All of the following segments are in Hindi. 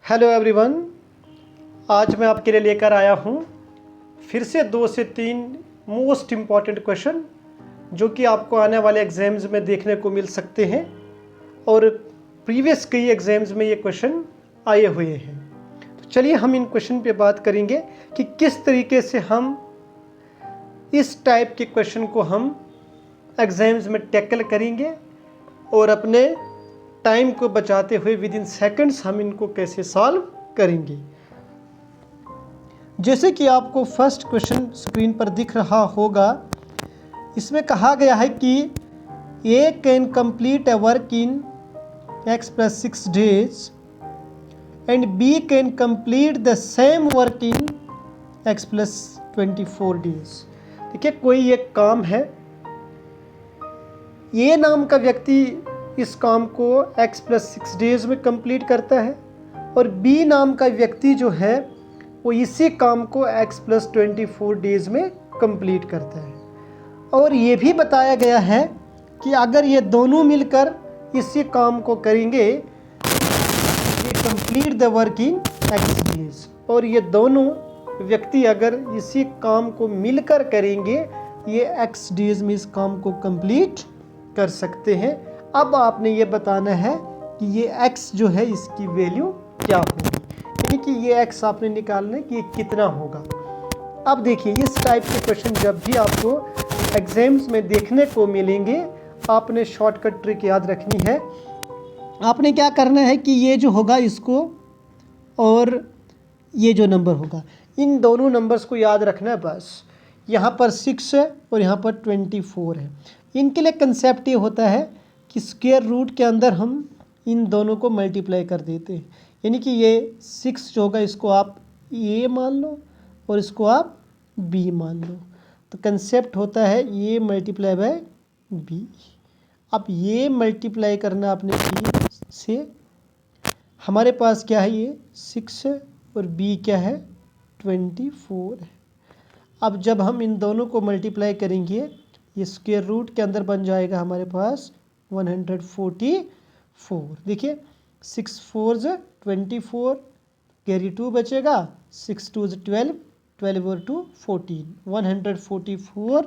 हेलो एवरीवन, आज मैं आपके लिए लेकर आया हूँ फिर से 2 से 3 मोस्ट इम्पॉर्टेंट क्वेश्चन जो कि आपको आने वाले एग्जाम्स में देखने को मिल सकते हैं और प्रीवियस कई एग्जाम्स में ये क्वेश्चन आए हुए हैं। तो चलिए हम इन क्वेश्चन पे बात करेंगे कि किस तरीके से हम इस टाइप के क्वेश्चन को हम एग्जाम्स में टैकल करेंगे और अपने टाइम को बचाते हुए विद इन सेकंड्स हम इनको कैसे सॉल्व करेंगे। जैसे कि आपको फर्स्ट क्वेश्चन स्क्रीन पर दिख रहा होगा, इसमें कहा गया है कि A can complete a work in x + 6 days and B can complete the same work in x + 24 days। देखिए, कोई एक काम है, ए नाम का व्यक्ति इस काम को x + 6 days में कंप्लीट करता है और बी नाम का व्यक्ति जो है वो इसी काम को x + 24 days में कंप्लीट करता है। और ये भी बताया गया है कि अगर ये दोनों मिलकर इसी काम को करेंगे, ये complete the work in x days, और ये दोनों व्यक्ति अगर इसी काम को मिलकर करेंगे, ये x days में इस काम को कंप्लीट कर सकते हैं। अब आपने ये बताना है कि ये x जो है इसकी वैल्यू क्या होगी, यानी कि ये x आपने निकालना है कि ये कितना होगा। अब देखिए, इस टाइप के क्वेश्चन जब भी आपको एग्जाम्स में देखने को मिलेंगे, आपने शॉर्टकट ट्रिक याद रखनी है। आपने क्या करना है कि ये जो होगा इसको और ये जो नंबर होगा, इन दोनों नंबर्स को याद रखना है बस। यहाँ पर 6 है और यहाँ पर 24 है। इनके लिए कंसेप्ट ये होता है कि स्क्वायर रूट के अंदर हम इन दोनों को मल्टीप्लाई कर देते हैं, यानी कि ये 6 जो होगा इसको आप ए मान लो और इसको आप बी मान लो। तो कंसेप्ट होता है ए मल्टीप्लाई बाय बी। अब ये मल्टीप्लाई करना अपने बी से, हमारे पास क्या है, ये 6 है और बी क्या है, 24 है। अब जब हम इन दोनों को मल्टीप्लाई करेंगे, ये स्क्वायर रूट के अंदर बन जाएगा हमारे पास 144। देखिए, 6 4 24, कैरी 2 बचेगा, 6 2 12, 12 और 2 14, 144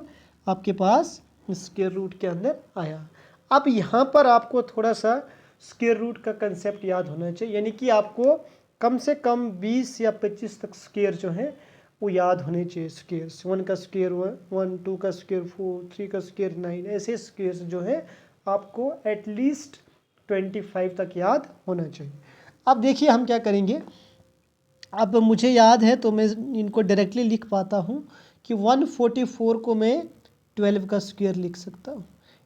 आपके पास स्क्वायर रूट के अंदर आया। अब यहाँ पर आपको थोड़ा सा स्क्वायर रूट का कंसेप्ट याद होना चाहिए, यानी कि आपको कम से कम 20 या 25 तक स्क्वायर जो हैं वो याद होने चाहिए। स्क्वेयर्स 1 का स्क्वायर 1, 2 का स्क्वायर 4, 3 का स्क्वायर 9, ऐसे स्क्वेयर्स जो है आपको एटलीस्ट 25 तक याद होना चाहिए। अब देखिए हम क्या करेंगे। अब मुझे याद है तो मैं इनको डायरेक्टली लिख पाता हूँ कि 144 को मैं 12 का स्क्वायर लिख सकता हूँ,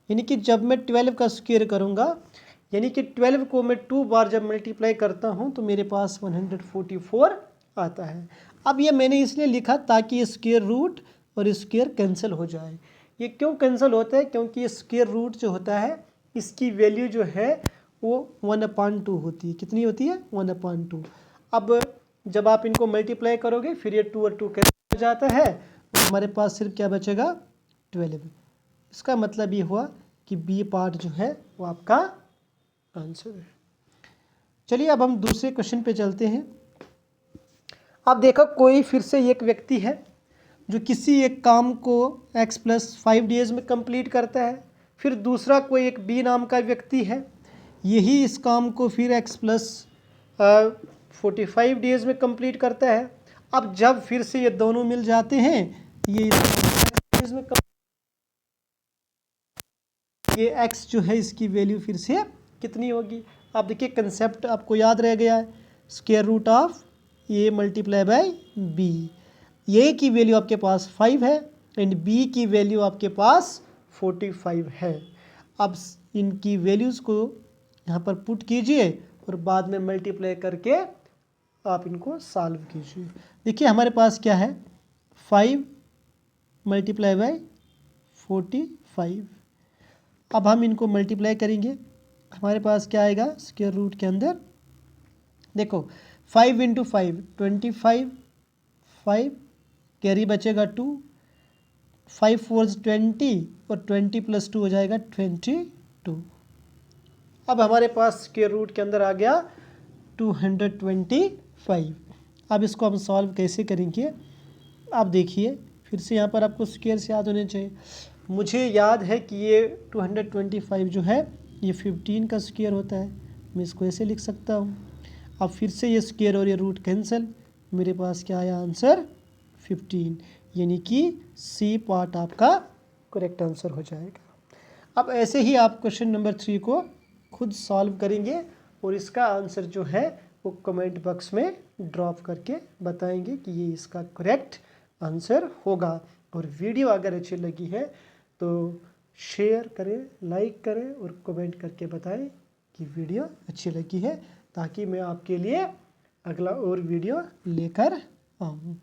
यानी कि जब मैं 12 का स्क्वायर करूँगा, यानी कि 12 को मैं 2 बार जब मल्टीप्लाई करता हूँ तो मेरे पास 144 आता है। अब ये मैंने इसलिए लिखा ताकि ये स्क्वायर रूट और स्क्वायर कैंसिल हो जाए। ये क्यों कैंसिल होता है? क्योंकि ये स्क्वायर रूट जो होता है इसकी वैल्यू जो है वो 1/2 होती है। कितनी होती है? 1/2। अब जब आप इनको मल्टीप्लाई करोगे फिर ये 2 और 2 कैंसिल हो जाता है और हमारे पास सिर्फ क्या बचेगा, 12। इसका मतलब ये हुआ कि बी पार्ट जो है वो आपका आंसर है। चलिए अब हम दूसरे क्वेश्चन पे चलते हैं। अब देखो, कोई फिर से एक व्यक्ति है जो किसी एक काम को x + 5 days में कंप्लीट करता है। फिर दूसरा कोई एक बी नाम का व्यक्ति है, यही इस काम को फिर x + 45 days में कंप्लीट करता है। अब जब फिर से ये दोनों मिल जाते हैं, ये days में ये x जो है इसकी वैल्यू फिर से कितनी होगी। अब देखिए, कंसेप्ट आपको याद रह गया है, square root of A multiply by B. A की वैल्यू आपके पास 5 है एंड बी की वैल्यू आपके पास 45 है। अब इनकी वैल्यूज़ को यहाँ पर पुट कीजिए और बाद में मल्टीप्लाई करके आप इनको सॉल्व कीजिए। देखिए हमारे पास क्या है, 5 मल्टीप्लाई बाय 45। अब हम इनको मल्टीप्लाई करेंगे, हमारे पास क्या आएगा स्क्वायर रूट के अंदर। देखो 5 × 5 25, 5 कैरी बचेगा 2, 5 4 20 और 20 + 2 हो जाएगा 22। अब हमारे पास स्क्वायर रूट के अंदर आ गया 225। अब इसको हम सॉल्व कैसे करेंगे, आप देखिए फिर से यहाँ पर आपको स्क्वायर्स याद होने चाहिए। मुझे याद है कि ये 225 जो है ये 15 का स्क्वायर होता है, मैं इसको ऐसे लिख सकता हूँ। अब फिर से ये स्क्वायर और ये रूट कैंसिल, मेरे पास क्या आया आंसर 15, यानी कि सी पार्ट आपका करेक्ट आंसर हो जाएगा। अब ऐसे ही आप क्वेश्चन नंबर 3 को खुद सॉल्व करेंगे और इसका आंसर जो है वो कमेंट बॉक्स में ड्रॉप करके बताएंगे कि ये इसका करेक्ट आंसर होगा। और वीडियो अगर अच्छी लगी है तो शेयर करें, लाइक करें और कमेंट करके बताएं कि वीडियो अच्छी लगी है, ताकि मैं आपके लिए अगला और वीडियो लेकर आऊँ।